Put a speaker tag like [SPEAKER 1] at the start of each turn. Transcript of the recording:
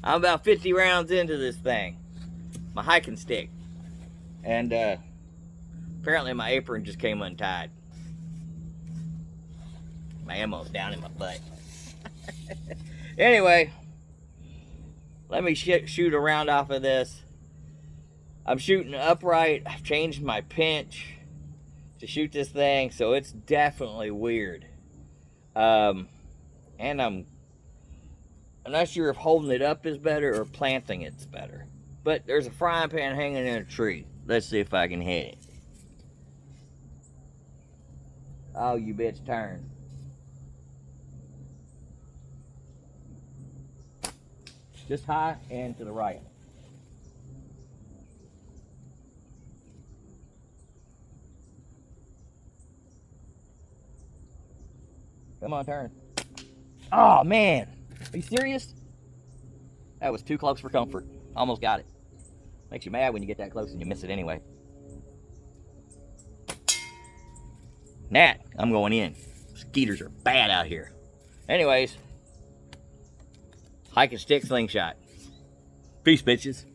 [SPEAKER 1] I'm about 50 rounds into this thing. My hiking stick. And apparently my apron just came untied. My ammo's down in my butt. Anyway, let me shoot a round off of this. I'm shooting upright. I've changed my pinch to shoot this thing, so it's definitely weird. And I'm not sure if holding it up is better or planting it's better. But there's a frying pan hanging in a tree. Let's see if I can hit it. Oh, you bitch, turn. Just high and to the right. Come on, turn. Oh, man. Are you serious? That was too close for comfort. Almost got it. Makes you mad when you get that close and you miss it anyway. Nat, I'm going in. Skeeters are bad out here. Anyways, hike and stick slingshot. Peace, bitches.